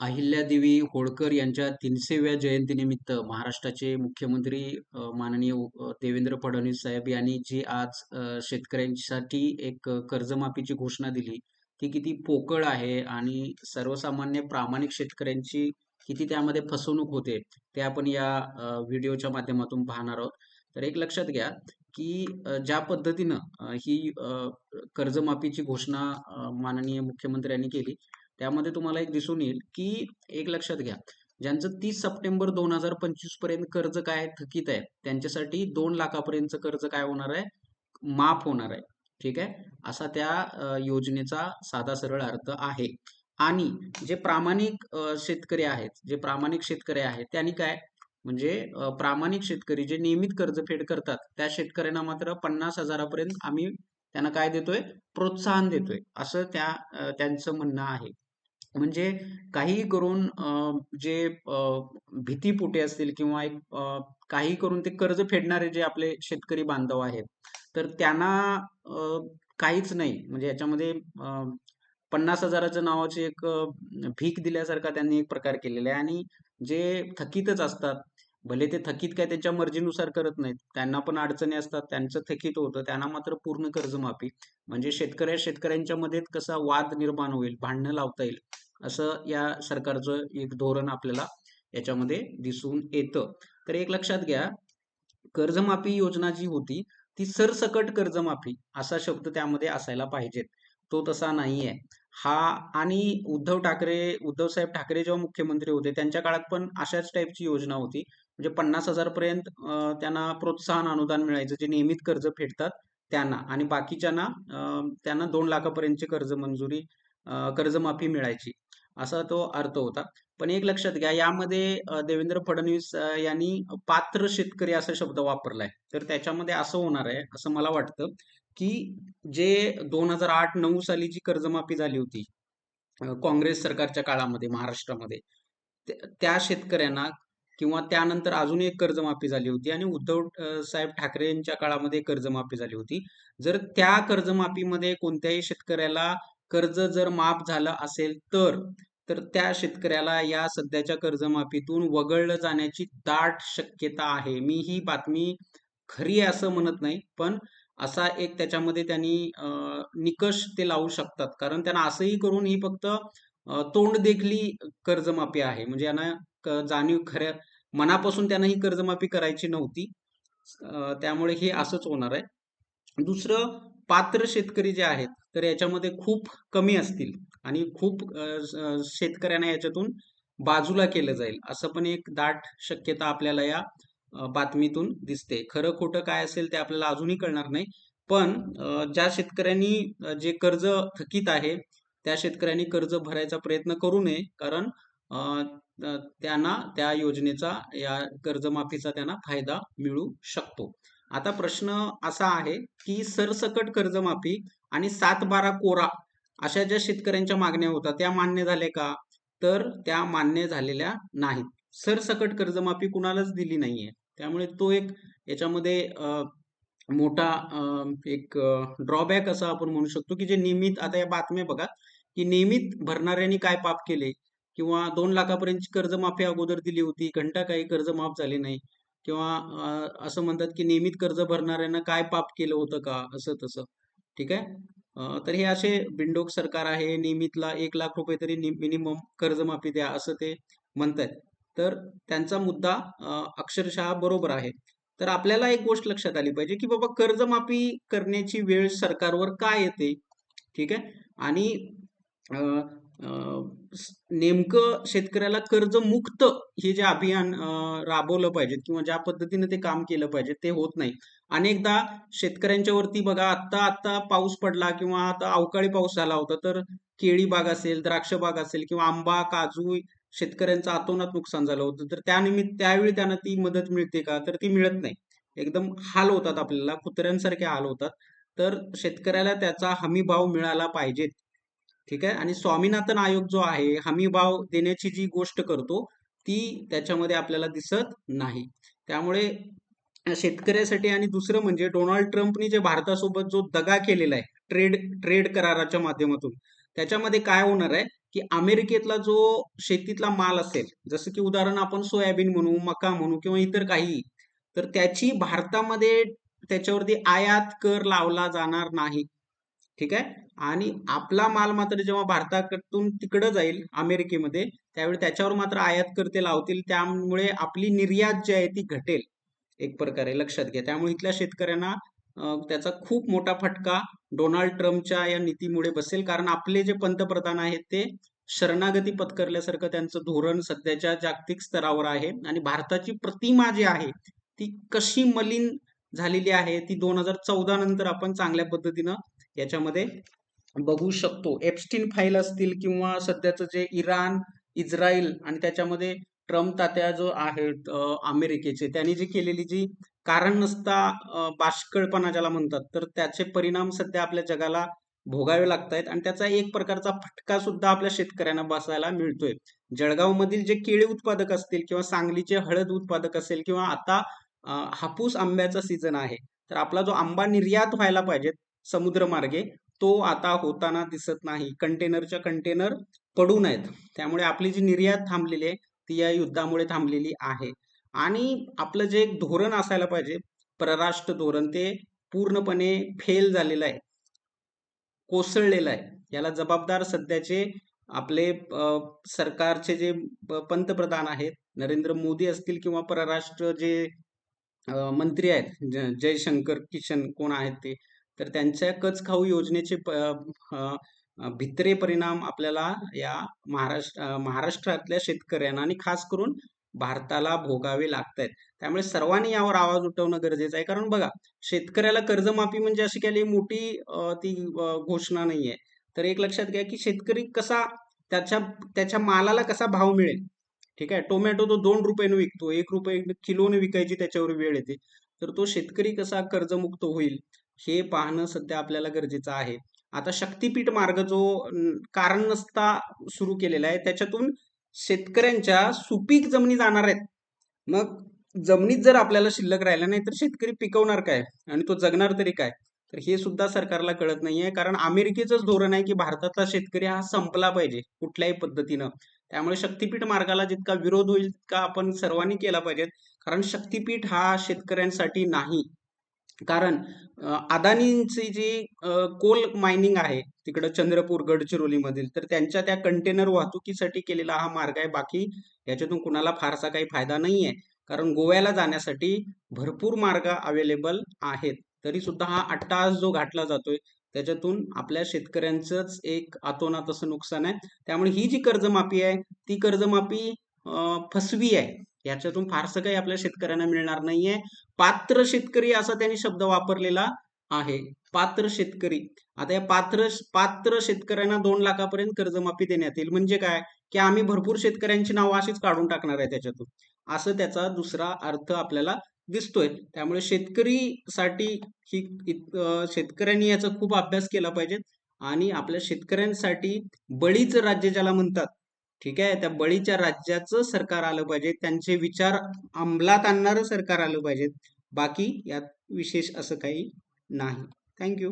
अहिल्यादेवी होळकर यांच्या 300व्या जयंतीनिमित्त महाराष्ट्राचे मुख्यमंत्री माननीय देवेंद्र फडणवीस साहेब यांनी जी आज शेतकऱ्यांसाठी एक कर्जमाफीची घोषणा दिली, ती किती पोकळ आहे आणि सर्वसामान्य प्रामाणिक शेतकऱ्यांची किती त्यामध्ये फसवणूक होते, ते आपण या व्हिडिओच्या माध्यमातून पाहणार आहोत. तर एक लक्षात घ्या, की ज्या पद्धतीनं ही कर्जमाफीची घोषणा माननीय मुख्यमंत्र्यांनी केली, त्यामध्ये तुम्हाला एक दिसून येईल, की एक लक्षात घ्या, ज्यांचं 30 सप्टेंबर 2025 पर्यंत कर्ज काय थकीत आहे, त्यांच्यासाठी 2 लाखापर्यंतचं कर्ज काय होणार आहे? माफ होणार आहे. ठीक आहे? असा त्या योजनेचा साधा सरळ अर्थ आहे. आणि जे प्रामाणिक शेतकरी आहेत, जे प्रामाणिक शेतकरी आहेत, त्यांनी काय म्हणजे प्रामाणिक शेतकरी जे नियमित कर्जफेड करतात, त्या शेतकऱ्यांना मात्र 50,000 पर्यंत आम्ही त्यांना काय देतोय? प्रोत्साहन देतोय. असं त्यांचं म्हणणं आहे. म्हणजे काहीही करून जे भीतीपोटी असतील किंवा एक काही करून ते कर्ज फेडणारे जे आपले शेतकरी बांधव आहेत, तर त्यांना काहीच नाही म्हणजे याच्यामध्ये 50,000च्या नावाची एक भीक दिल्यासारखा त्यांनी एक प्रकार केलेला आहे. आणि जे थकीतच असतात, भले ते थकीत काय त्यांच्या मर्जीनुसार करत नाहीत, त्यांना पण अडचणी असतात, त्यांचं थकीत होतं, त्यांना मात्र पूर्ण कर्जमाफी. म्हणजे शेतकऱ्यांच्या मध्ये कसा वाद निर्माण होईल, भांडणं लावता येईल, असं या सरकारचं एक धोरण आपल्याला याच्यामध्ये दिसून येतं. तर एक लक्षात घ्या, कर्जमाफी योजना जी होती, ती सरसकट कर्जमाफी असा शब्द त्यामध्ये असायला पाहिजेत. तो तसा नाहीये. हा आणि उद्धव साहेब ठाकरे जेव्हा मुख्यमंत्री होते, त्यांच्या काळात पण अशाच टाईपची योजना होती. म्हणजे 50,000 पर्यंत त्यांना प्रोत्साहन अनुदान मिळायचं, जे नियमित कर्ज फेडतात त्यांना, आणि बाकीच्यांना त्यांना 2 लाखापर्यंतची कर्जमाफी मिळायची. असा तो अर्थ होता. पण एक लक्षात घ्या, यामध्ये देवेंद्र फडणवीस यांनी पात्र शेतकरी असा शब्द वापरलाय. तर त्याच्यामध्ये असं होणार आहे, असं मला वाटतं, की जे 2008-9 साली जी कर्जमाफी झाली होती काँग्रेस सरकारच्या काळामध्ये महाराष्ट्रामध्ये, त्या शेतकऱ्यांना, किंवा त्यानंतर अजून एक कर्जमाफी झाली होती आणि उद्धव साहेब ठाकरे यांच्या काळामध्ये कर्जमाफी झाली होती. जर त्या कर्जमाफीमध्ये कोणत्याही शेतकऱ्याला कर्ज जर माफ झालं असेल, तर त्या शेतकऱ्याला या सध्याच्या कर्जमाफीतून वगळलं जाण्याची दाट शक्यता आहे. मी ही बातमी खरी आहे असं म्हणत नाही, पण असा एक त्याच्यामध्ये त्यांनी निकष ते लावू शकतात. कारण त्यांना असंही करून ही फक्त तोंड देखली कर्जमाफी आहे. म्हणजे यांना जाणीव खऱ्या मनापासून त्यांना ही कर्जमाफी करायची नव्हती. त्यामुळे हे असंच होणार आहे. दुसरं, पात्र शेतकरी जे आहेत, तर याच्यामध्ये खूप कमी असतील आणि खूप शेतकऱ्यांना याच्यातून बाजूला केलं जाईल, असं पण एक दाट शक्यता आपल्याला या बातमीतून दिसते. खरं खोटं काय असेल ते आपल्याला अजूनही कळणार नाही. पण ज्या शेतकऱ्यांनी जे कर्ज थकीत आहे, त्या शेतकऱ्यांनी कर्ज भरायचा प्रयत्न करू नये. कारण अ, अ, त्यांना त्या योजनेचा, या कर्जमाफीचा त्यांना फायदा मिळू शकतो. आता प्रश्न असा आहे, की सरसकट कर्जमाफी आणि 7/12 कोरा अशा ज्या शेतकऱ्यांच्या मागण्या होत्या, त्या मान्य झाल्या का? तर त्या मान्य झालेल्या नाहीत. सरसकट कर्जमाफी कुणालाच दिली नाहीये. त्यामुळे तो एक याच्यामध्ये मोठा एक ड्रॉबॅक असं आपण म्हणू शकतो, की जे नियमित, आता या बातम्या बघा, की नियमित भरणाऱ्यांनी काय पाप केले, किंवा 2 लाखापर्यंतची कर्जमाफी अगोदर दिली होती, घंटा काही कर्ज माफ झाले नाही, किंवा असं म्हणतात, की नियमित कर्ज भरणाऱ्यांना काय पाप केलं होतं का, असं तसं. ठीक आहे. तर हे असे बिनडोक सरकार आहे. नियमितला 1 लाख रुपये तरी मिनिमम कर्जमाफी द्या, असं ते म्हणतायत. तर त्यांचा मुद्दा अक्षरशः बरोबर आहे. तर आपल्याला एक गोष्ट लक्षात आली पाहिजे, की बाबा कर्जमाफी करण्याची वेळ सरकारवर का येते? ठीक आहे. आणि अ, अ, नेमकं शेतकऱ्याला कर्जमुक्त हे जे अभियान राबवलं पाहिजे, किंवा ज्या पद्धतीने ते काम केलं पाहिजे, ते होत नाही. अनेकदा शेतकऱ्यांच्या वरती बघा, आत्ता आत्ता पाऊस पडला किंवा आता अवकाळी पाऊस झाला होता, तर केळी बाग असेल, द्राक्ष बाग असेल, किंवा आंबा, काजू, शेतकऱ्यांचं अतोनात नुकसान झालं होतं. तर त्यावेळी त्यांना ती मदत मिळते का? तर ती मिळत नाही. एकदम हाल होतात, आपल्याला कुत्र्यांसारखे हाल होतात. तर शेतकऱ्याला त्याचा हमी भाव मिळाला पाहिजे. ठीक आहे. आणि स्वामीनाथन आयोग जो आहे, हमी भाव देण्याची जी गोष्ट करतो, ती त्याच्यामध्ये आपल्याला दिसत नाही. त्यामुळे शेतकऱ्यासाठी, आणि दुसरं म्हणजे डोनाल्ड ट्रम्पनी जे भारतासोबत जो दगा केलेला आहे ट्रेड ट्रेड कराराच्या माध्यमातून, त्याच्यामध्ये काय होणार आहे, की अमेरिकेतला जो शेतीतला माल असेल, जसं की उदाहरण आपण सोयाबीन म्हणू, मका म्हणू किंवा इतर काही, तर त्याची भारतामध्ये त्याच्यावरती आयात कर लावला जाणार नाही. ठीक आहे. आणि आपला माल मात्र जेव्हा भारतातून तिकडं जाईल अमेरिकेमध्ये, त्यावेळी त्याच्यावर मात्र आयात कर ते लावतील. त्यामुळे आपली निर्यात जी आहे ती घटेल एक प्रकारे, लक्षात घ्या. त्यामुळे इथल्या शेतकऱ्यांना त्याचा खूप मोठा फटका डोनाल्ड ट्रम्पच्या या नीतीमुळे बसेल. कारण आपले जे पंतप्रधान आहेत ते शरणागती पत्करल्यासारखं त्यांचं धोरण सध्याच्या जागतिक स्तरावर आहे. आणि भारताची प्रतिमा जी आहे ती कशी मलिन झालेली आहे ती 2014 नंतर आपण चांगल्या पद्धतीनं याच्यामध्ये बघू शकतो. एप्स्टीन फाईल असतील किंवा सध्याचं जे इराण, इस्रायल आणि त्याच्यामध्ये ट्रम्प तात्या जो आहेत अमेरिकेचे, त्यांनी जी केलेली जी कारण नसता बाष्कळपणा ज्याला म्हणतात, तर त्याचे परिणाम सध्या आपल्या जगाला भोगावे लागतायत आणि त्याचा एक प्रकारचा फटका सुद्धा आपल्या शेतकऱ्यांना बसायला मिळतोय. जळगाव मधील जे केळी उत्पादक असतील किंवा सांगलीचे हळद उत्पादक असेल किंवा आता हापूस आंब्याचा सीझन आहे, तर आपला जो आंबा निर्यात व्हायला पाहिजे समुद्रमार्गे, तो आता होताना दिसत नाही. कंटेनरच्या कंटेनर पडून आहेत. त्यामुळे आपली जी निर्यात थांबलेली आहे ती या युद्धामुळे थांबलेली आहे. आणि आपलं जे एक धोरण असायला पाहिजे, परराष्ट्र धोरण, ते पूर्णपणे फेल झालेलं आहे, कोसळलेलं आहे. याला जबाबदार सध्याचे आपले सरकारचे जे पंतप्रधान आहेत, नरेंद्र मोदी असतील किंवा परराष्ट्र जे मंत्री आहेत, जयशंकर किशन कोण आहेत ते, तर त्यांच्या कच खाऊ योजनेचे भित्रे परिणाम आपल्याला या महाराष्ट्रातल्या शेतकऱ्यांना आणि खास करून भारताला भोगावे लागतायत. त्यामुळे सर्वांनी यावर आवाज उठवणं गरजेचं आहे. कारण बघा, शेतकऱ्याला कर्जमाफी म्हणजे अशी काही मोठी ती घोषणा नाहीये. तर एक लक्षात घ्या की शेतकरी कसा त्याच्या त्याच्या मालाला कसा भाव मिळेल. ठीक आहे. टोमॅटो तो 2 रुपयाने विकतो, 1 रुपये किलोने विकायची त्याच्यावर वेळ येते. तर तो शेतकरी कसा कर्जमुक्त होईल हे पाहणं सध्या आपल्याला गरजेचं आहे. आता शक्तीपीठ मार्ग जो कारण नसता सुरू केलेला आहे, त्याच्यातून शेतकऱ्यांच्या सुपीक जमिनी जाणार आहेत. मग जमिनीत जर आपल्याला शिल्लक राहिल्या नाही तर शेतकरी पिकवणार काय आणि तो जगणार तरी काय? तर हे सुद्धा सरकारला कळत नाहीये. कारण अमेरिकेचंच धोरण आहे की भारतातला शेतकरी हा संपला पाहिजे कुठल्याही पद्धतीनं. त्यामुळे शक्तीपीठ मार्गाला जितका विरोध होईल तितका आपण सर्वांनी केला पाहिजे. कारण शक्तीपीठ हा शेतकऱ्यांसाठी नाही. कारण अदानींची जी कोल मायनिंग आहे तिकडं चंद्रपूर गडचिरोली मधील, तर त्यांच्या त्या कंटेनर वाहतुकीसाठी केलेला हा मार्ग आहे. बाकी याच्यातून कुणाला फारसा काही फायदा नाहीये. कारण गोव्याला जाण्यासाठी भरपूर मार्ग अवेलेबल आहेत. तरी सुद्धा हा अट्टहास जो घातला जातोय त्याच्यातून आपल्या शेतकऱ्यांचंच एक अतोनात असं नुकसान आहे. त्यामुळे ही जी कर्जमाफी आहे ती कर्जमाफी फसवी आहे. याच्यातून फारसं काही आपल्या शेतकऱ्यांना मिळणार नाहीये. पात्र शेतकरी असा त्यांनी शब्द वापरलेला आहे. पात्र शेतकरी. आता या पात्र पात्र शेतकऱ्यांना 2 लाखापर्यंत कर्जमाफी देण्यात येईल. म्हणजे काय, की आम्ही भरपूर शेतकऱ्यांची नावं अशीच काढून टाकणार आहे त्याच्यातून, असं त्याचा दुसरा अर्थ आपल्याला दिसतोय. त्यामुळे शेतकरीसाठी ही शेतकऱ्यांनी याचा खूप अभ्यास केला पाहिजे आणि आपल्या शेतकऱ्यांसाठी बळीचं राज्य ज्याला म्हणतात, ठीक आहे, त्या बळीच्या राज्याचं सरकार आलं पाहिजे. त्यांचे विचार अंमलात आणणारं सरकार आलं पाहिजे. बाकी यात विशेष असं काही नाही. थँक्यू.